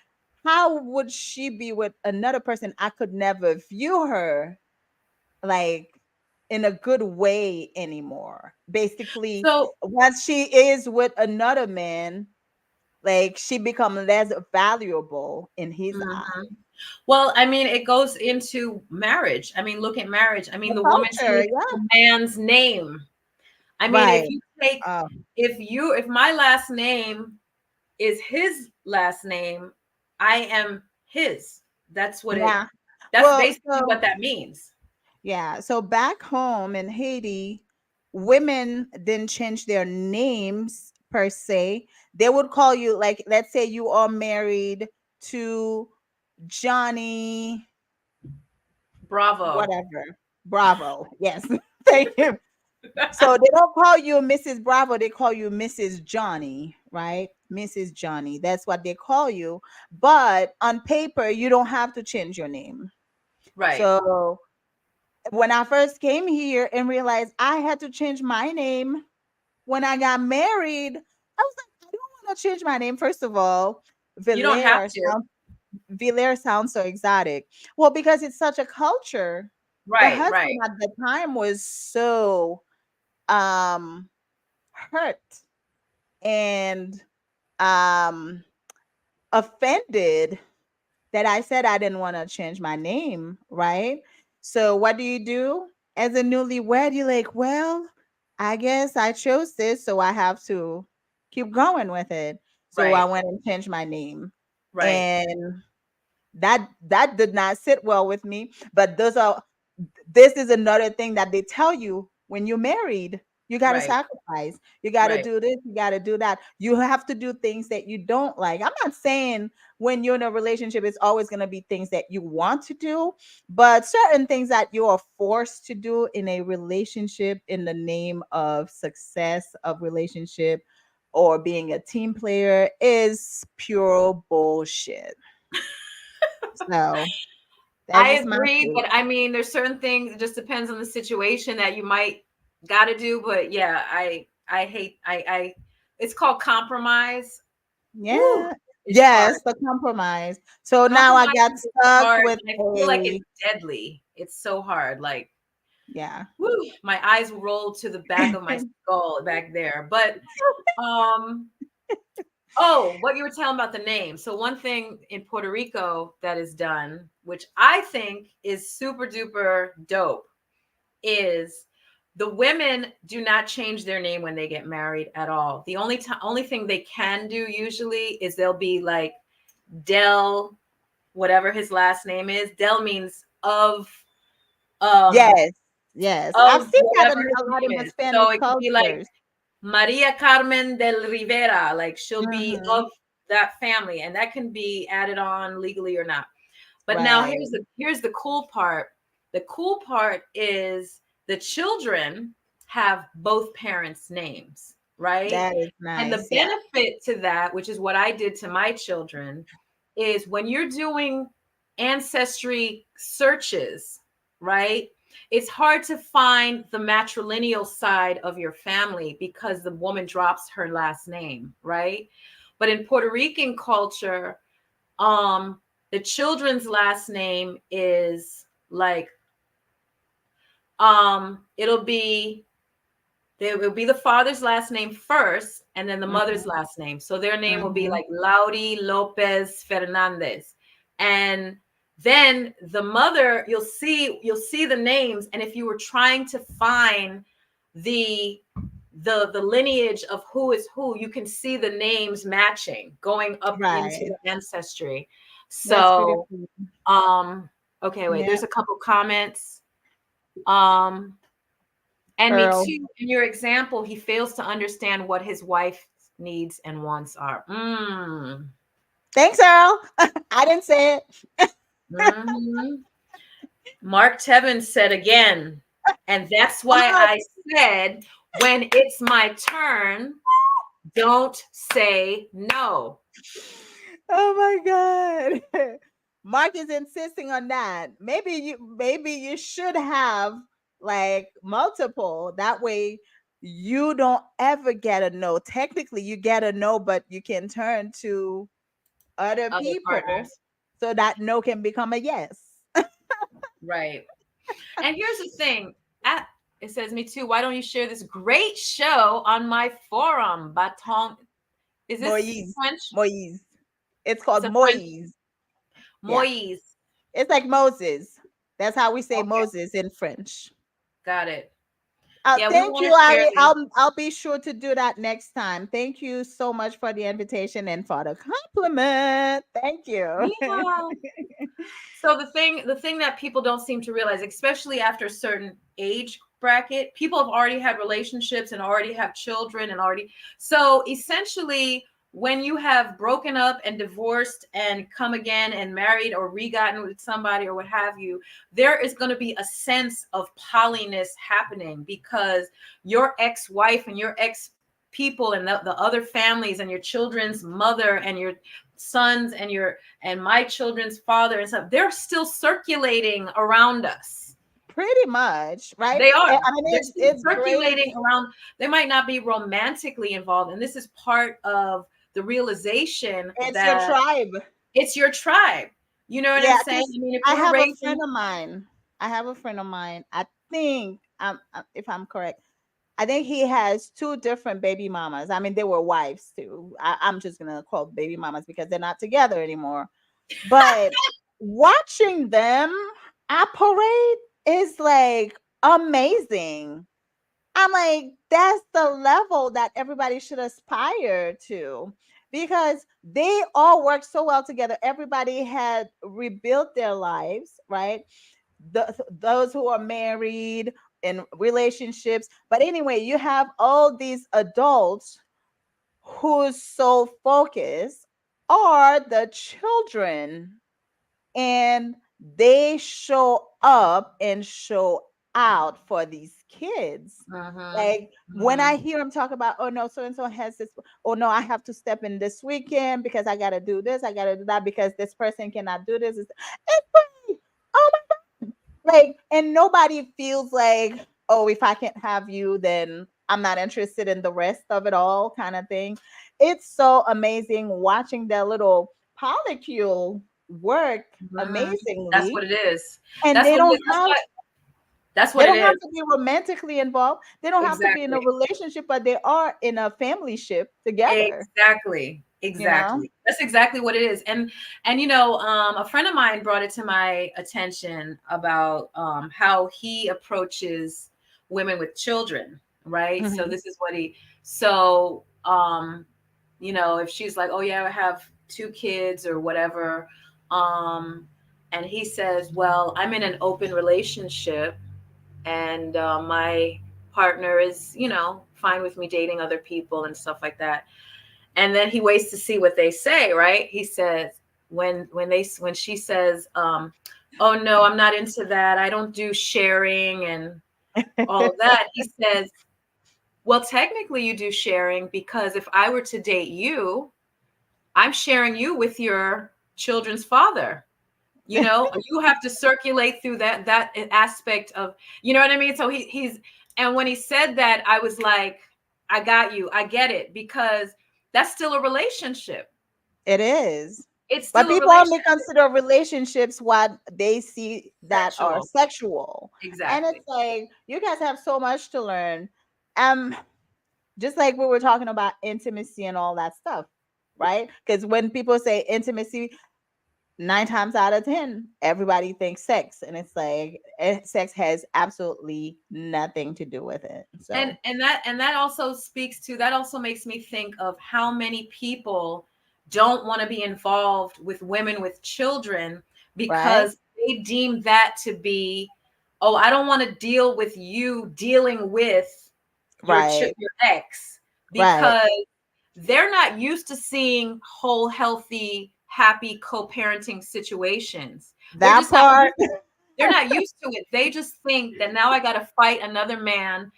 How would she be with another person? I could never view her like in a good way anymore. Basically, So, once she is with another man, like she become less valuable in his mhm. eye. Well, I mean, it goes into marriage. I mean, look at marriage. I mean, The the woman culture, takes yeah. the man's name. I mean, if Right. you take, Oh, if my last name is his last name, I am his. That's what it, yeah. that's Well, basically so what that means. yeah, so back home in Haiti, women didn't change their names per se. They would call you, like, let's say you are married to Johnny, Bravo. whatever. Bravo. Yes. Thank you. So they don't call you Mrs. Bravo, they call you Mrs. Johnny, right? Mrs. Johnny. That's what they call you. But on paper, you don't have to change your name. Right. So when I first came here and realized I had to change my name when I got married, I was like, I don't want to change my name. First of all, You don't have Villaire to. sounds Villaire sounds so exotic. Well, because it's such a culture. The Right, husband right. at the time was so um hurt and um offended that I said I didn't want to change my name, right? So what do? As a newlywed, you're like, well, I guess I chose this, so I have to keep going with it. So I Right, went and changed my name. right, And that did not sit well with me. But this is another thing that they tell you when you're married. You got to right, sacrifice. You got to right. do this. You got to do that. You have to do things that you don't like. I'm not saying when you're in a relationship, it's always going to be things that you want to do, but certain things that you are forced to do in a relationship in the name of success of relationship or being a team player is pure bullshit. So that's I just my agree, take. but I mean, there's certain things, it just depends on the situation that you might gotta do. But yeah, I hate I it's called compromise. Woo, Yeah. it's hard. Yes, the compromise. So now I got Compromise is stuck hard, with and I feel like it's a deadly. It's so hard. Like, yeah. woo, my eyes rolled to the back of my skull back there. But um oh, what you were telling about the name. So one thing in Puerto Rico that is done, which I think is super duper dope, is the women do not change their name when they get married at all. The only thing they can do usually is they'll be like Del, whatever his last name is. Del means um Yes. Yes. I've of seen that whatever in his a lot of name the is. Spanish So it could be like cultures. Maria Carmen del Rivera, like she'll be Mhm. of that family, and that can be added on legally or not. But now Right. here's the cool part. The cool part is the children have both parents' names, right? That is And the nice. Yeah. benefit to that, which is what I did to my children, is when you're doing ancestry searches, right? It's hard to find the matrilineal side of your family because the woman drops her last name, right? But in Puerto Rican culture, um, the children's last name is like, it'll be, there will be the father's last name first and then the mother's Mhm. last name. So their name will be Mhm. like Lauri Lopez Fernandez. And then the mother, you'll see the names. And if you were trying to find the the lineage of who is who, you can see the names matching going up into Right. the ancestry. That's pretty So cool. um okay, wait, Yeah. there's a couple comments. Um and me Earl. too. In your example, he fails to understand what his wife's needs and wants are. Thanks, Earl. I didn't say it. Hmm. Mark Tevin said again, and that's why Oh, I said, when it's my turn, don't say no. oh my God. Mark is insisting on that. Maybe you should have like multiple. That way you don't ever get a no. Technically you get a no, but you can turn to other Other people partners. so that no can become a yes. Right. And here's the thing. At, it says, me too. Why don't you share this great show on my forum? Baton. Is this Moise. French? Moise. It's It's called a French. Moise. Yeah. Moise. It's like Moses. That's how we say Okay. Moses in French. Got it. Yeah, we Thank want you, to share Ali. this. I'll be sure to do that next time. Thank you so much for the invitation and for the compliment. Thank you. Yeah. So the thing that people don't seem to realize, especially after a certain age bracket, people have already had relationships and already have children and already, so essentially when you have broken up and divorced and come again and married or regotten with somebody or what have you, there is going to be a sense of polyness happening because your ex-wife and your ex people and the other families and your children's mother and your sons and your and my children's father and stuff, they're still circulating around us. Pretty much, right? They are. I mean, They're it's still it's great. circulating around. They might not be romantically involved. And this is part of the realization It's your that tribe. it's your tribe. You know what I'm Yeah, saying? because I mean, if I we're have a raising, friend of mine. I have a friend of mine. I think, if I'm correct, I think he has two different baby mamas. I mean, they were wives too. I'm just gonna call baby mamas because they're not together anymore. But watching them operate is like amazing. I'm like, that's the level that everybody should aspire to because they all work so well together. Everybody had rebuilt their lives, right? Those who are married in relationships. But anyway, you have all these adults whose sole focus are the children, and they show up and show out for these kids. uh-huh, Like when uh-huh. I hear them talk about, oh no, so and so has this, oh no, I have to step in this weekend because I gotta do this, I gotta do that because this person cannot do this. It's like, oh my, like, and nobody feels like, oh, if I can't have you, then I'm not interested in the rest of it all, kind of thing. It's so amazing watching that little polycule work Mhm. That's what amazingly, it is. and That's they what it don't is. That's have what that's they what it don't have is. to be romantically involved. They don't have to be in a Exactly. relationship, but they are in a family ship together, Exactly. you know? Exactly. That's exactly what it is. And a friend of mine brought it to my attention about how he approaches women with children, right? So Mhm. this is what he so if she's like, "Oh yeah, I have two kids or whatever," um and he says, "Well, I'm in an open relationship and my partner is, fine with me dating other people and stuff like that." And then he waits to see what they say, right? He says, when she says, "Oh no, I'm not into that. I don't do sharing and all of that." He says, "Well, technically you do sharing because if I were to date you, I'm sharing you with your children's father. You know, you have to circulate through that aspect of, you know what I mean? So he's, and when he said that, I was like, I got you. I get it, because that's still a relationship. It is. It's But still a people only relationship. consider relationships what they see that are Sexual. sexual. And it's Exactly. like you guys have so much to learn. Um, just like we were talking about intimacy and all that stuff, right? Because when people say intimacy, 9 times out of 10, everybody thinks sex, and it's like sex has absolutely nothing to do with it. So And that also speaks to, that also makes me think of how many people don't want to be involved with women with children right, because they deem that to be, oh, I don't want to deal with you dealing with right, your ex, right. because they're not used to seeing whole, healthy, happy co-parenting situations. They're That just not part, used, they're not used to it. They just think that now I got to fight another man,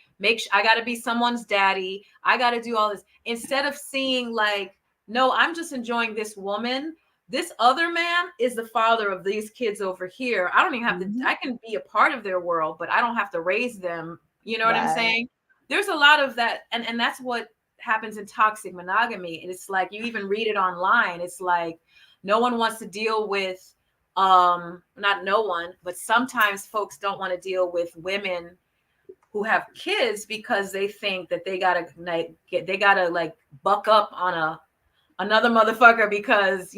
I got to be someone's daddy, I got to do all this, instead of seeing like, no, I'm just enjoying this woman. This other man is the father of these kids over here. I don't even have to, mhm, I can be a part of their world, but I don't have to raise them. You know what I'm right, saying? There's a lot of that, and that's what happens in toxic monogamy. And it's like, you even read it online. It's like no one wants to deal with, not no one, but sometimes folks don't want to deal with women who have kids because they think that they gotta like buck up on another motherfucker because,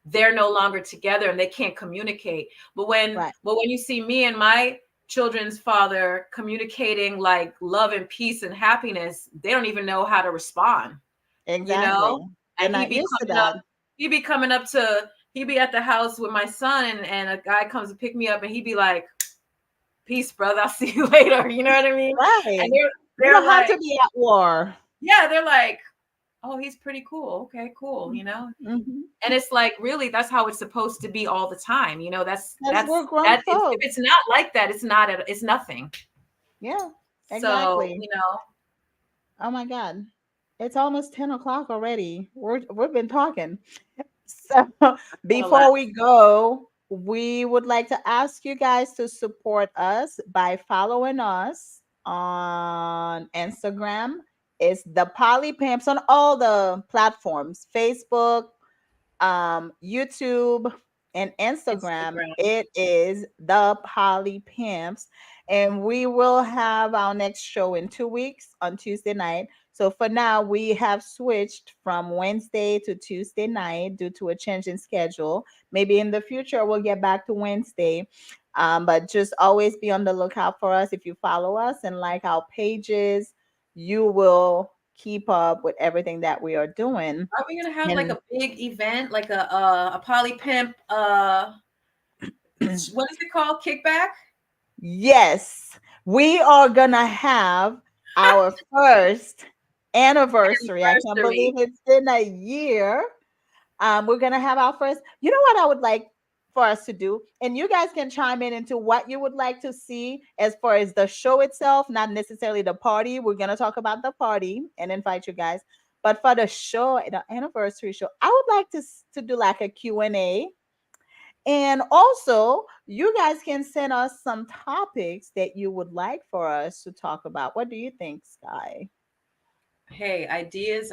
they're no longer together and they can't communicate. right. But when you see me and my children's father communicating like love and peace and happiness, they don't even know how to respond, you Exactly. know? They're And not used to that. he be coming up to, he be at the house with my son, and a guy comes to pick me up and he be like, peace, brother, I'll see you later. You know what I mean? And Right. You they're don't have like, to be at war. yeah, they're like, oh, he's pretty cool. Okay, cool, Mhm. And it's like, really, that's how it's supposed to be all the time. Because we're grown If folks. it's not like that, it's nothing. Yeah, So, exactly. Oh my God. It's almost 10 o'clock already. We've been talking. So gotta laugh. before we go, we would like to ask you guys to support us by following us on Instagram. It's the Poly Pimps on all the platforms, Facebook, YouTube, and Instagram. Instagram. It is the Poly Pimps. And we will have our next show in 2 weeks on Tuesday night. So for now, we have switched from Wednesday to Tuesday night due to a change in schedule. Maybe in the future, we'll get back to Wednesday. But just always be on the lookout for us. If you follow us and like our pages, you will keep up with everything that we are doing. Are we gonna have like And a big event, like a poly pimp? What is it called? Kickback. yes, we are gonna have our first anniversary. I can't Anniversary. believe it's been a year. We're gonna have our first. You know what I would like for us to do, and you guys can chime in into what you would like to see as far as the show itself, not necessarily the party. We're gonna talk about the party and invite you guys, but for the show, the anniversary show, I would like to do like a Q&A. And also, you guys can send us some topics that you would like for us to talk about. What do you think, Sky? Hey, ideas.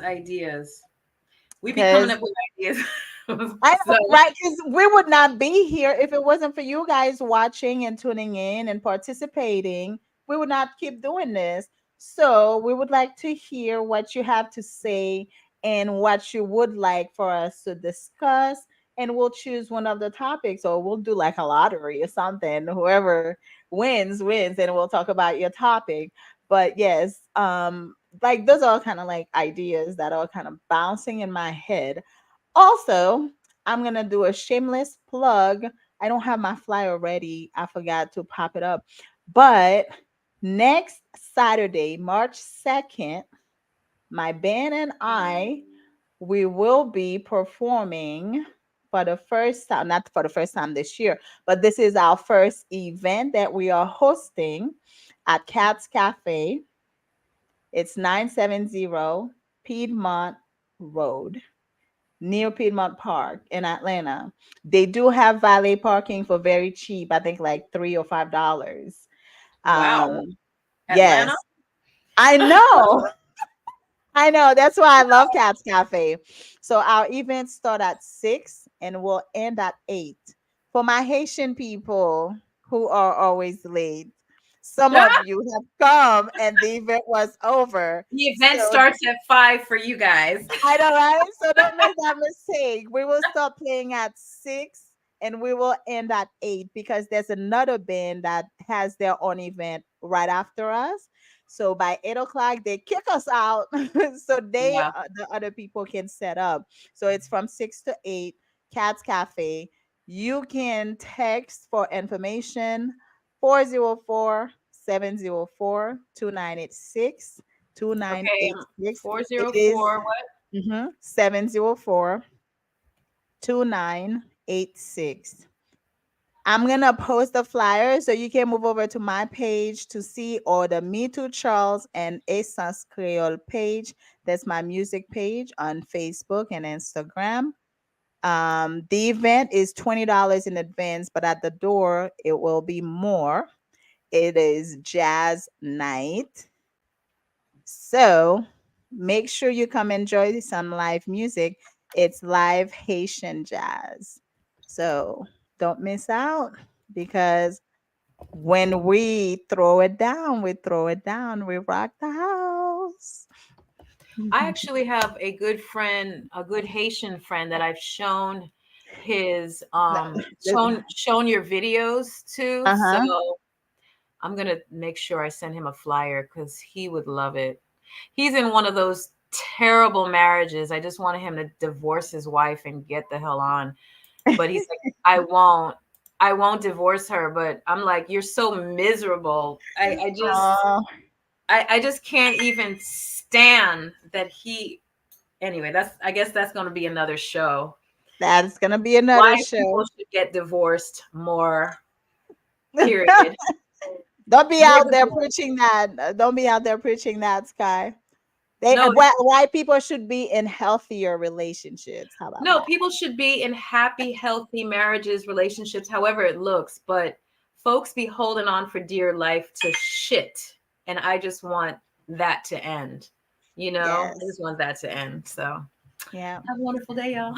We be coming Because up with ideas. I So know, right? Because we would not be here if it wasn't for you guys watching and tuning in and participating. We would not keep doing this. So we would like to hear what you have to say and what you would like for us to discuss. And we'll choose one of the topics, or we'll do like a lottery or something. Whoever wins, and we'll talk about your topic. But yes, like those are kind of like ideas that are kind of bouncing in my head. Also, I'm gonna do a shameless plug. I don't have my flyer ready. I forgot to pop it up. But next Saturday, March 2nd, my band and I, we will be performing for the first time, not for the first time this year, but this is our first event that we are hosting at Cat's Cafe. It's 970 Piedmont Road. near Piedmont Park in Atlanta. They do have valet parking for very cheap. I think like $3 or $5. Wow. Atlanta? Yes, I know. I know. That's why I love Cats Cafe. So our events start at 6 and will end at 8. For my Haitian people who are always late, some of you have come and the event was over. The event So starts at 5 for you guys. I know, right? So don't make that mistake. We will start playing at 6 and we will end at 8 because there's another band that has their own event right after us. So by 8 o'clock, they kick us out so Yeah. the other people can set up. So it's from 6 to 8, Cats Cafe. You can text for information 404-704-2986. Two nine Okay. eight six. It is 404 what? 704-2986. I'm gonna post the flyer so you can move over to my page to see, or the Me Too Charles and Essence Creole page. That's my music page on Facebook and Instagram. The event is $20 in advance, but at the door it will be more. It is jazz night. So make sure you come enjoy some live music. It's live Haitian jazz. So don't miss out, because when we throw it down, we throw it down, we rock the house. I actually have a good friend, a good Haitian friend that I've shown his shown your videos to. So Uh-huh. I'm gonna make sure I send him a flyer because he would love it. He's in one of those terrible marriages. I just wanted him to divorce his wife and get the hell on. But he's like, I won't divorce her. But I'm like, you're so miserable. Oh, I just can't even stand that he. Anyway, that's I guess that's going to be another show. that's gonna be another Why people show. should get divorced more. Period. Don't be More out there divorce. preaching that. Don't be out there preaching that, Sky. They No, why people should be in healthier relationships. How about no, that? people should be in happy, healthy marriages, relationships, however it looks. But folks be holding on for dear life to shit, and I just want that to end. You know, I Yes. just want that to end. So Yeah. have a wonderful day, y'all.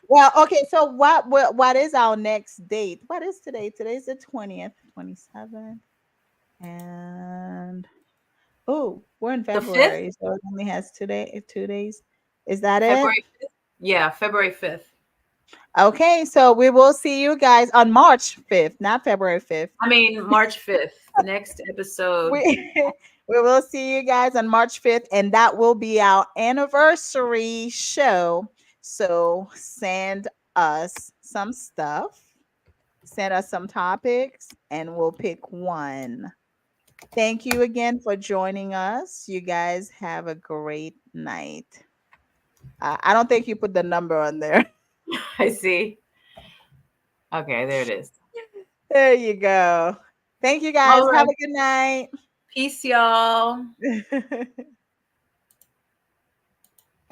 Well, okay, so what is our next date? What is today? Today's the 20th, 27th. And oh, we're in The 5th, February, so it only has today 2 days. Is that it? February 5th. Yeah, February 5th. Okay, so we will see you guys on March 5th, not February 5th. I mean, March 5th, next episode. We we will see you guys on March 5th, and that will be our anniversary show. So send us some stuff, send us some topics, and we'll pick one. Thank you again for joining us. You guys have a great night. I don't think you put the number on there. I see. Okay, there it is. There you go. Thank you All guys. Have right. a good night. Peace, y'all.